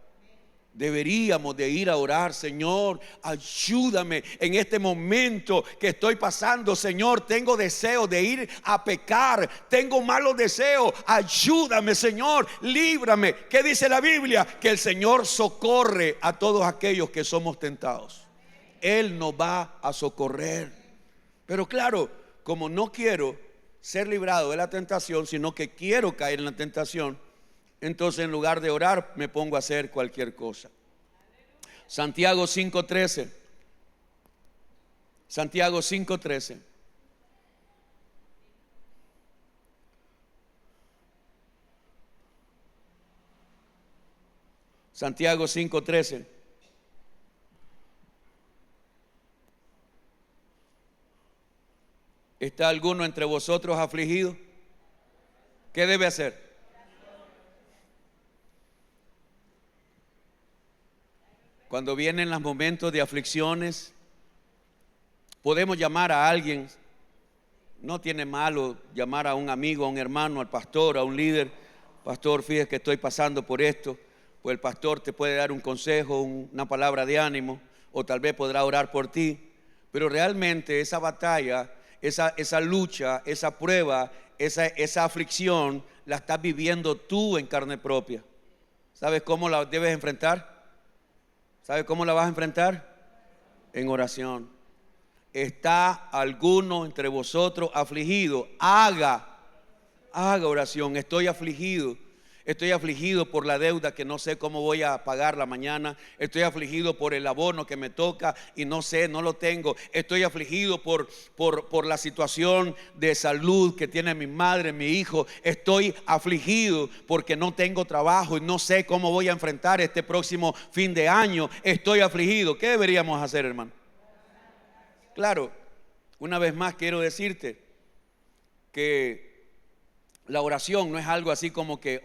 Deberíamos de ir a orar. Señor, ayúdame en este momento que estoy pasando. Señor, tengo deseo de ir a pecar, tengo malos deseos. Ayúdame, Señor, líbrame. ¿Qué dice la Biblia? Que el Señor socorre a todos aquellos que somos tentados. Él nos va a socorrer. Pero claro, como no quiero ser librado de la tentación, sino que quiero caer en la tentación, entonces en lugar de orar me pongo a hacer cualquier cosa. Santiago 5:13. Santiago 5:13. Santiago 5:13. ¿Está alguno entre vosotros afligido? ¿Qué debe hacer? Cuando vienen los momentos de aflicciones, podemos llamar a alguien. No tiene malo llamar a un amigo, a un hermano, al pastor, a un líder. Pastor, fíjese que estoy pasando por esto. Pues el pastor te puede dar un consejo, una palabra de ánimo, o tal vez podrá orar por ti. Pero realmente esa batalla, esa lucha, esa prueba, esa aflicción, la estás viviendo tú en carne propia. ¿Sabes cómo la debes enfrentar? ¿Sabes cómo la vas a enfrentar? En oración. ¿Está alguno entre vosotros afligido? Haga oración. Estoy afligido por la deuda que no sé cómo voy a pagarla mañana. Estoy afligido por el abono que me toca y no sé, no lo tengo. Estoy afligido por la situación de salud que tiene mi madre, mi hijo. Estoy afligido porque no tengo trabajo y no sé cómo voy a enfrentar este próximo fin de año. Estoy afligido. ¿Qué deberíamos hacer, hermano? Claro, una vez más quiero decirte que la oración no es algo así como que,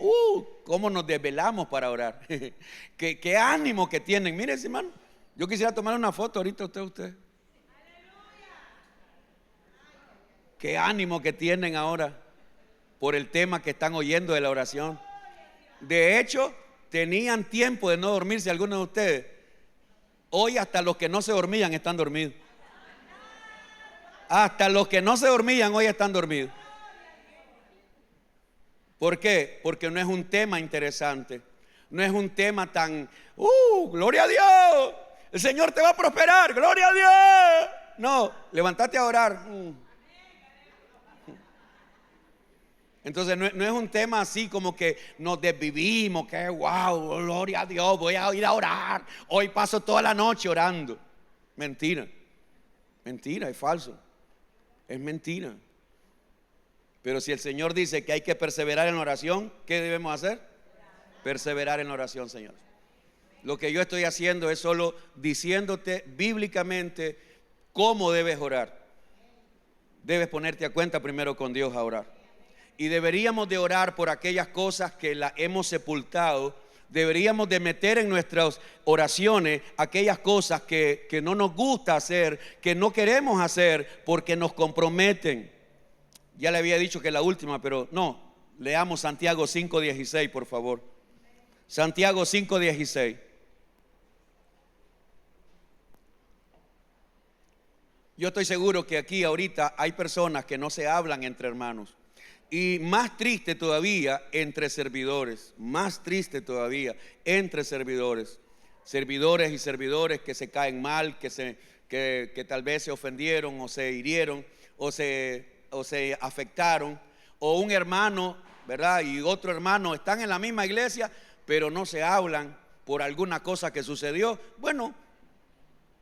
¿cómo nos desvelamos para orar? ¿Qué ánimo que tienen? Miren, hermano, yo quisiera tomar una foto ahorita usted. ¿Qué ánimo que tienen ahora por el tema que están oyendo de la oración? De hecho, tenían tiempo de no dormirse algunos de ustedes. Hoy hasta los que no se dormían están dormidos. Hasta los que no se dormían hoy están dormidos. ¿Por qué? Porque no es un tema interesante. No es un tema tan, gloria a Dios, el Señor te va a prosperar, gloria a Dios. No, levántate a orar. Entonces no es un tema así como que nos desvivimos, que wow, gloria a Dios, voy a ir a orar. Hoy paso toda la noche orando. Mentira, es falso. Es mentira. Pero si el Señor dice que hay que perseverar en la oración, ¿qué debemos hacer? Perseverar en la oración, Señor. Lo que yo estoy haciendo es solo diciéndote bíblicamente cómo debes orar. Debes ponerte a cuenta primero con Dios a orar. Y deberíamos de orar por aquellas cosas que las hemos sepultado. Deberíamos de meter en nuestras oraciones aquellas cosas que no nos gusta hacer, que no queremos hacer porque nos comprometen. Ya le había dicho que la última, pero no. Leamos Santiago 5:16, por favor. Santiago 5:16. Yo estoy seguro que aquí ahorita hay personas que no se hablan entre hermanos. Y más triste todavía entre servidores, más triste todavía entre servidores. Servidores y servidores que se caen mal, que tal vez se ofendieron o se hirieron o se afectaron. O un hermano, ¿verdad? Y otro hermano están en la misma iglesia, pero no se hablan por alguna cosa que sucedió. Bueno,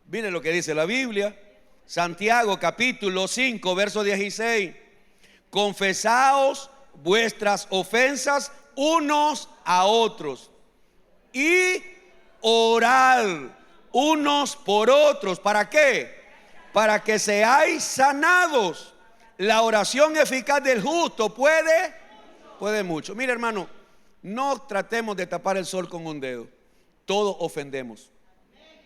mire lo que dice la Biblia. Santiago capítulo 5, verso 16. Confesaos vuestras ofensas unos a otros y orad unos por otros. ¿Para qué? Para que seáis sanados. La oración eficaz del justo puede mucho. Mire, hermano, no tratemos de tapar el sol con un dedo. Todos ofendemos.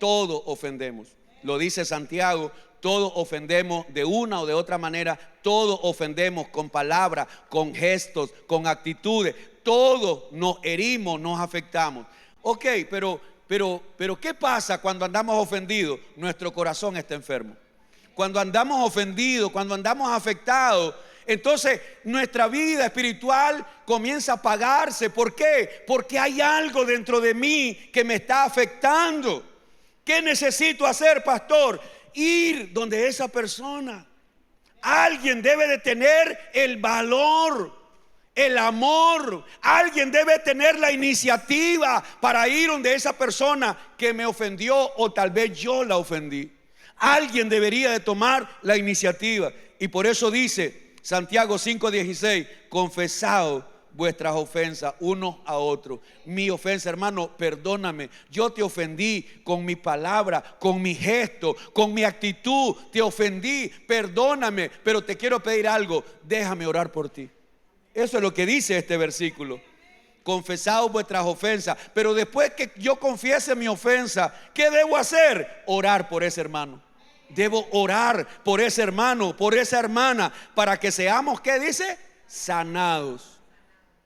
Todos ofendemos. Lo dice Santiago. Todos ofendemos de una o de otra manera. Todos ofendemos con palabras, con gestos, con actitudes. Todos nos herimos, nos afectamos. Ok, pero ¿qué pasa cuando andamos ofendidos? Nuestro corazón está enfermo. Cuando andamos ofendidos, cuando andamos afectados, entonces nuestra vida espiritual comienza a apagarse. ¿Por qué? Porque hay algo dentro de mí que me está afectando. ¿Qué necesito hacer, pastor? Ir donde esa persona. Alguien debe de tener el valor, el amor. Alguien debe tener la iniciativa para ir donde esa persona que me ofendió o tal vez yo la ofendí. Alguien debería de tomar la iniciativa. Y por eso dice Santiago 5:16: confesaos vuestras ofensas unos a otros. Mi ofensa, hermano, perdóname. Yo te ofendí con mi palabra, con mi gesto, con mi actitud. Te ofendí, perdóname. Pero te quiero pedir algo, déjame orar por ti. Eso es lo que dice este versículo. Confesaos vuestras ofensas. Pero después que yo confiese mi ofensa, ¿qué debo hacer? Orar por ese hermano. Debo orar por ese hermano, por esa hermana, para que seamos, ¿qué dice? Sanados.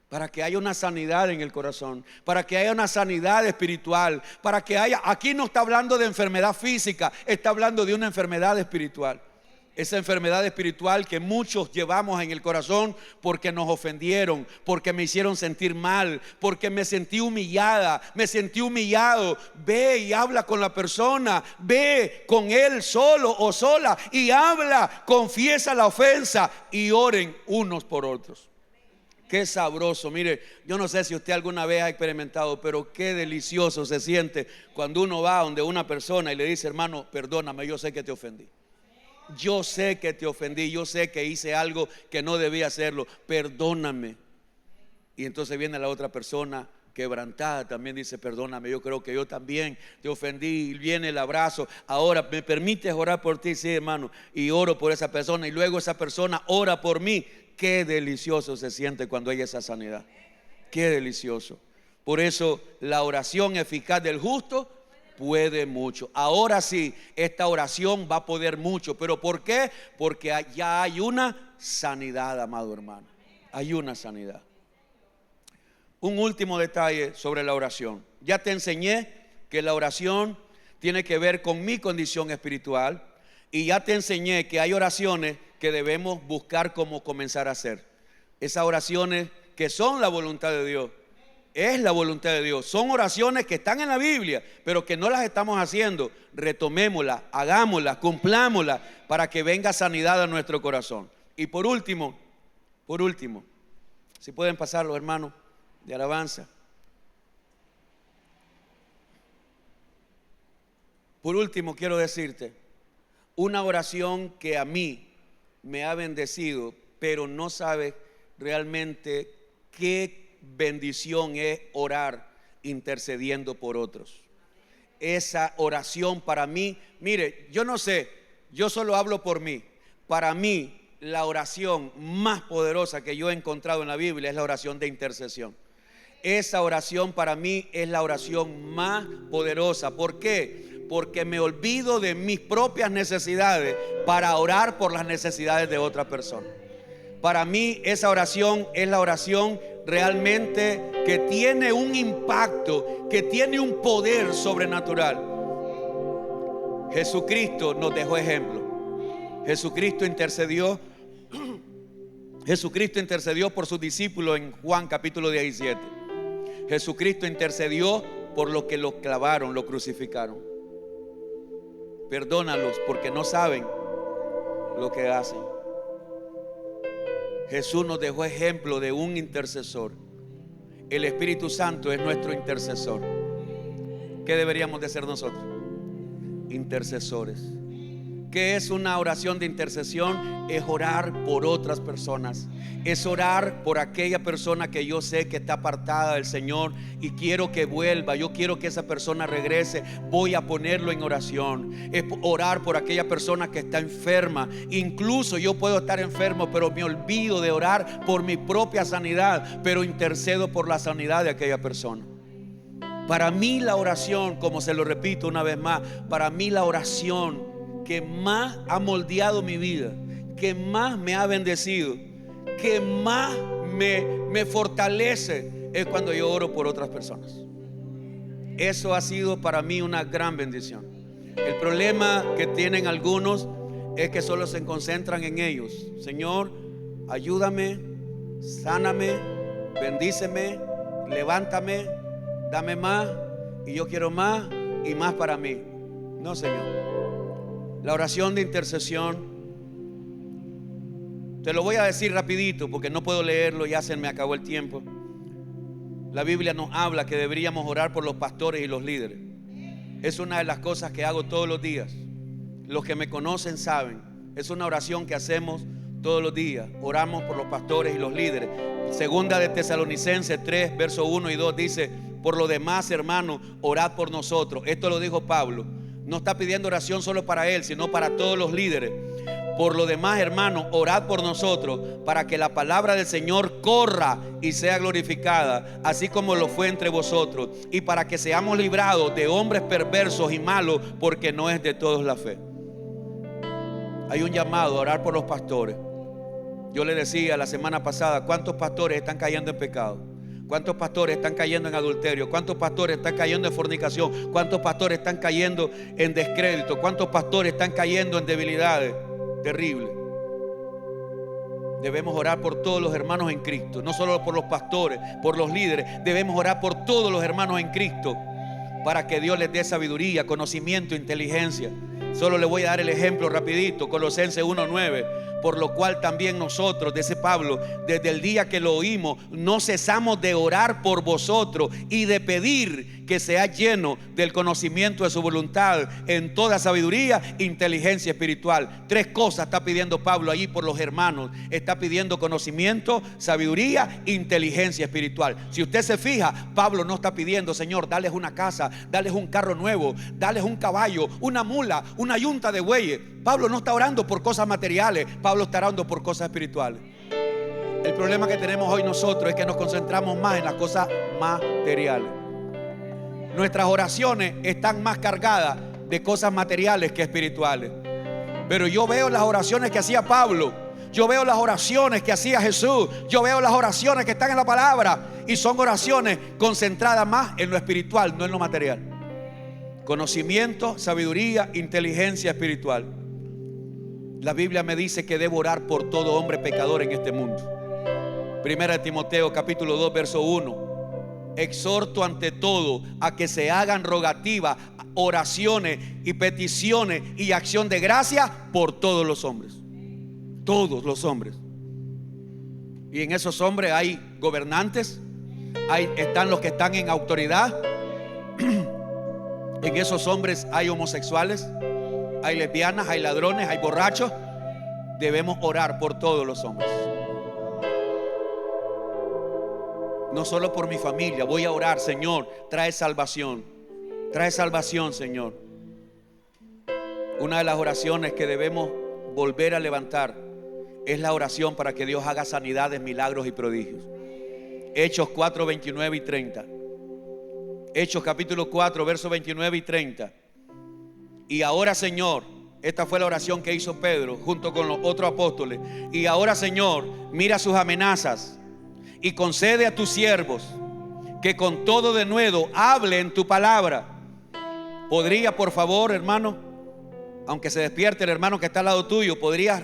Para que haya una sanidad en el corazón, para que haya una sanidad espiritual, para que haya, aquí no está hablando de enfermedad física, está hablando de una enfermedad espiritual. Esa enfermedad espiritual que muchos llevamos en el corazón porque nos ofendieron, porque me hicieron sentir mal, porque me sentí humillada, me sentí humillado. Ve y habla con la persona, ve con él solo o sola y habla, confiesa la ofensa y oren unos por otros. Qué sabroso, mire, yo no sé si usted alguna vez ha experimentado, pero qué delicioso se siente cuando uno va donde una persona y le dice: hermano, perdóname, yo sé que te ofendí. Yo sé que te ofendí, yo sé que hice algo que no debía hacerlo, perdóname. Y entonces viene la otra persona quebrantada, también dice: perdóname, yo creo que yo también te ofendí. Y viene el abrazo. Ahora, ¿me permites orar por ti? Sí, hermano. Y oro por esa persona y luego esa persona ora por mí. Qué delicioso se siente cuando hay esa sanidad. Qué delicioso. Por eso la oración eficaz del justo puede mucho. Ahora sí, esta oración va a poder mucho. ¿Pero por qué? Porque ya hay una sanidad, amado hermano. Hay una sanidad. Un último detalle sobre la oración. Ya te enseñé que la oración tiene que ver con mi condición espiritual. Y ya te enseñé que hay oraciones que debemos buscar cómo comenzar a hacer. Esas oraciones que son la voluntad de Dios. Es la voluntad de Dios. Son oraciones que están en la Biblia, pero que no las estamos haciendo. Retomémoslas, hagámoslas, cumplámoslas para que venga sanidad a nuestro corazón. Y por último, si pueden pasar los hermanos de alabanza. Por último, quiero decirte una oración que a mí me ha bendecido, pero no sabes realmente qué bendición es orar intercediendo por otros. Esa oración para mí, mire, yo no sé, yo solo hablo por mí. Para mí, la oración más poderosa que yo he encontrado en la Biblia es la oración de intercesión. Esa oración para mí es la oración más poderosa. ¿Por qué? Porque me olvido de mis propias necesidades para orar por las necesidades de otra persona. Para mí esa oración es la oración realmente que tiene un impacto, que tiene un poder sobrenatural. Jesucristo nos dejó ejemplo. Jesucristo intercedió por sus discípulos en Juan capítulo 17. Jesucristo intercedió por los que lo clavaron, lo crucificaron. Perdónalos porque no saben lo que hacen. Jesús nos dejó ejemplo de un intercesor. El Espíritu Santo es nuestro intercesor. ¿Qué deberíamos de ser nosotros? Intercesores. ¿Qué es una oración de intercesión? Es orar por otras personas. Es orar por aquella persona que yo sé que está apartada del Señor y quiero que vuelva. Yo quiero que esa persona regrese. Voy a ponerlo en oración. Es orar por aquella persona que está enferma. Incluso yo puedo estar enfermo, pero me olvido de orar por mi propia sanidad, pero intercedo por la sanidad de aquella persona. Para mí la oración, como se lo repito una vez más, para mí la oración que más ha moldeado mi vida, que más me ha bendecido, que más me fortalece, es cuando yo oro por otras personas. Eso ha sido para mí una gran bendición. El problema que tienen algunos es que solo se concentran en ellos. Señor, ayúdame, sáname, bendíceme, levántame, dame más, y yo quiero más y más para mí. No, Señor. La oración de intercesión, te lo voy a decir rapidito porque no puedo leerlo, ya se me acabó el tiempo. La Biblia nos habla que deberíamos orar por los pastores y los líderes. Es una de las cosas que hago todos los días. Los que me conocen saben, es una oración que hacemos todos los días. Oramos por los pastores y los líderes. Segunda de Tesalonicenses 3, versos 1 y 2 dice: por lo demás, hermanos, orad por nosotros. Esto lo dijo Pablo. No está pidiendo oración solo para él, sino para todos los líderes. Por lo demás, hermanos, orad por nosotros, para que la palabra del Señor corra y sea glorificada, así como lo fue entre vosotros, y para que seamos librados de hombres perversos y malos, porque no es de todos la fe. Hay un llamado a orar por los pastores. Yo le decía la semana pasada: ¿cuántos pastores están cayendo en pecado? ¿Cuántos pastores están cayendo en adulterio? ¿Cuántos pastores están cayendo en fornicación? ¿Cuántos pastores están cayendo en descrédito? ¿Cuántos pastores están cayendo en debilidades? Terrible. Debemos orar por todos los hermanos en Cristo, no solo por los pastores, por los líderes. Debemos orar por todos los hermanos en Cristo, para que Dios les dé sabiduría, conocimiento, inteligencia. Solo le voy a dar el ejemplo rapidito. Colosenses 1:9: por lo cual también nosotros, dice Pablo, desde el día que lo oímos, no cesamos de orar por vosotros y de pedir que seáis llenos del conocimiento de su voluntad, en toda sabiduría, inteligencia espiritual. Tres cosas está pidiendo Pablo allí por los hermanos. Está pidiendo conocimiento, sabiduría, inteligencia espiritual. Si usted se fija, Pablo no está pidiendo: Señor, dales una casa, dales un carro nuevo, dales un caballo, una mula, una yunta de bueyes. Pablo no está orando por cosas materiales. Pablo está orando por cosas espirituales. El problema que tenemos hoy nosotros es que nos concentramos más en las cosas materiales. Nuestras oraciones están más cargadas de cosas materiales que espirituales. Pero yo veo las oraciones que hacía Pablo, yo veo las oraciones que hacía Jesús, yo veo las oraciones que están en la palabra, y son oraciones concentradas más en lo espiritual, no en lo material. Conocimiento, sabiduría, inteligencia espiritual. La Biblia me dice que debo orar por todo hombre pecador en este mundo. Primera de Timoteo capítulo 2 verso 1: exhorto ante todo a que se hagan rogativas, oraciones y peticiones y acción de gracia por todos los hombres. Todos los hombres. Y en esos hombres hay gobernantes, están los que están en autoridad. En esos hombres hay homosexuales, hay lesbianas, hay ladrones, hay borrachos. Debemos orar por todos los hombres. No solo por mi familia. Voy a orar: Señor, trae salvación. Trae salvación, Señor. Una de las oraciones que debemos volver a levantar es la oración para que Dios haga sanidades, milagros y prodigios. Hechos 4, 29 y 30. Hechos capítulo 4, versos 29 y 30. Y ahora, Señor, esta fue la oración que hizo Pedro junto con los otros apóstoles. Y ahora, Señor, mira sus amenazas y concede a tus siervos que con todo denuedo hablen tu palabra. ¿Podría, por favor, hermano, aunque se despierte el hermano que está al lado tuyo, podrías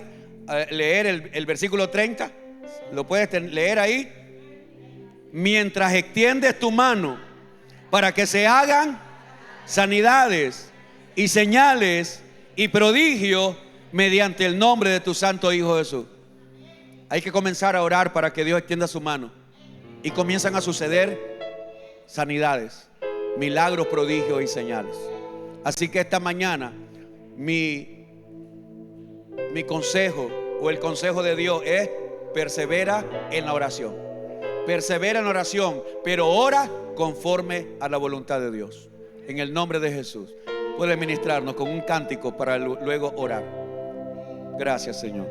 leer el versículo 30? ¿Lo puedes leer ahí? Mientras extiendes tu mano para que se hagan sanidades y señales y prodigios mediante el nombre de tu santo Hijo Jesús. Hay que comenzar a orar para que Dios extienda su mano, y comienzan a suceder sanidades, milagros, prodigios y señales. Así que esta mañana mi consejo, o el consejo de Dios, es: persevera en la oración. Persevera en la oración, pero ora conforme a la voluntad de Dios. En el nombre de Jesús. Puede ministrarnos con un cántico para luego orar. Gracias, Señor.